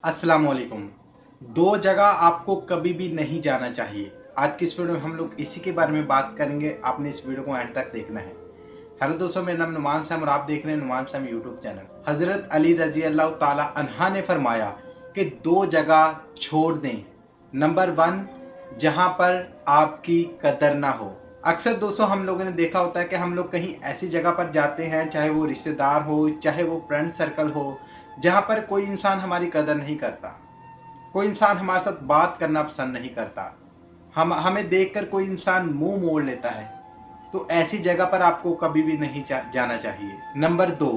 अस्सलाम वालेकुम। दो जगह आपको कभी भी नहीं जाना चाहिए। आज की इस वीडियो में हम लोग इसी के बारे में बात करेंगे। आपने इस वीडियो को एंड तक देखना है। हेलो दोस्तों, मेरा नाम नुमान सैम और आप देख रहे हैं नुमान सैम यूट्यूब चैनल। हजरत अली रजी अल्लाह ताला अन्हा ने फरमाया कि दो जगह छोड़ दें। नंबर 1, जहां पर आपकी कदर ना हो। अक्सर दोस्तों हम लोगों ने देखा होता है कि हम लोग कहीं ऐसी जगह पर जाते हैं, चाहे वो रिश्तेदार हो, चाहे वो फ्रेंड सर्कल हो, जहां पर कोई इंसान हमारी कदर नहीं करता, कोई इंसान हमारे साथ बात करना पसंद नहीं करता, हमें देखकर कोई इंसान मुंह मोड़ लेता है। तो ऐसी जगह पर आपको कभी भी नहीं जाना चाहिए। नंबर 2,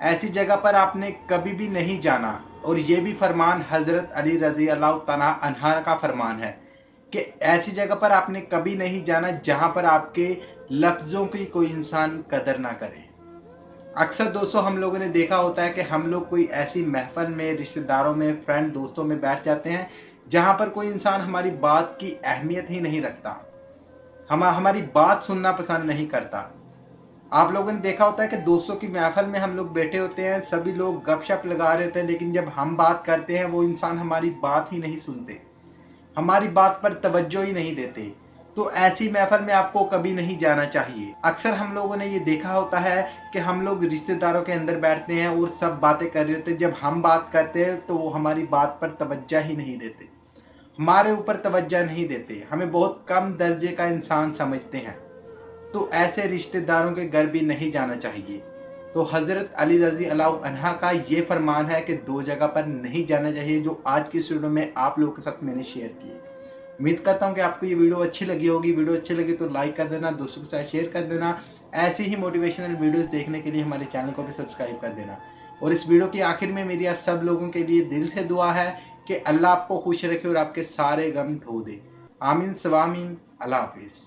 ऐसी जगह पर आपने कभी भी नहीं जाना। और ये भी फरमान हजरत अली रजी अल्लाह तआला अन्हा का फरमान है कि ऐसी जगह पर आपने कभी नहीं जाना जहां पर आपके लफ्ज़ों की कोई इंसान कदर ना करे। अक्सर दोस्तों हम लोगों ने देखा होता है कि हम लोग कोई ऐसी महफिल में, रिश्तेदारों में, फ्रेंड दोस्तों में बैठ जाते हैं जहां पर कोई इंसान हमारी बात की अहमियत ही नहीं रखता, हमारी बात सुनना पसंद नहीं करता। आप लोगों ने देखा होता है कि दोस्तों की महफिल में हम लोग बैठे होते हैं, सभी लोग गपशप लगा रहे होते हैं, लेकिन जब हम बात करते हैं वो इंसान हमारी बात ही नहीं सुनते, हमारी बात पर तवज्जो ही नहीं देते। तो ऐसी महफिल में आपको कभी नहीं जाना चाहिए। अक्सर हम लोगों ने ये देखा होता है कि हम लोग रिश्तेदारों के अंदर बैठते हैं और सब बातें कर रहे होते हैं, जब हम बात करते हैं तो वो हमारी बात पर तवज्जो ही नहीं देते, हमारे ऊपर तवज्जो नहीं देते, हमें बहुत कम दर्जे का इंसान समझते हैं। तो ऐसे रिश्तेदारों के घर भी नहीं जाना चाहिए। तो हज़रत अली रज़ी अल्लाह अन्हा का ये फरमान है कि दो जगह पर नहीं जाना चाहिए, जो आज की इस वीडियो में आप लोगों के साथ मैंने शेयर की। उम्मीद करता हूँ कि आपको ये वीडियो अच्छी लगी होगी। वीडियो अच्छी लगी तो लाइक कर देना, दोस्तों के साथ शेयर कर देना। ऐसी ही मोटिवेशनल वीडियोस देखने के लिए हमारे चैनल को भी सब्सक्राइब कर देना। और इस वीडियो के आखिर में मेरी आप सब लोगों के लिए दिल से दुआ है कि अल्लाह आपको खुश रखे और आपके सारे गम धो दे। आमीन सवामीन। अल्लाह हाफिज़।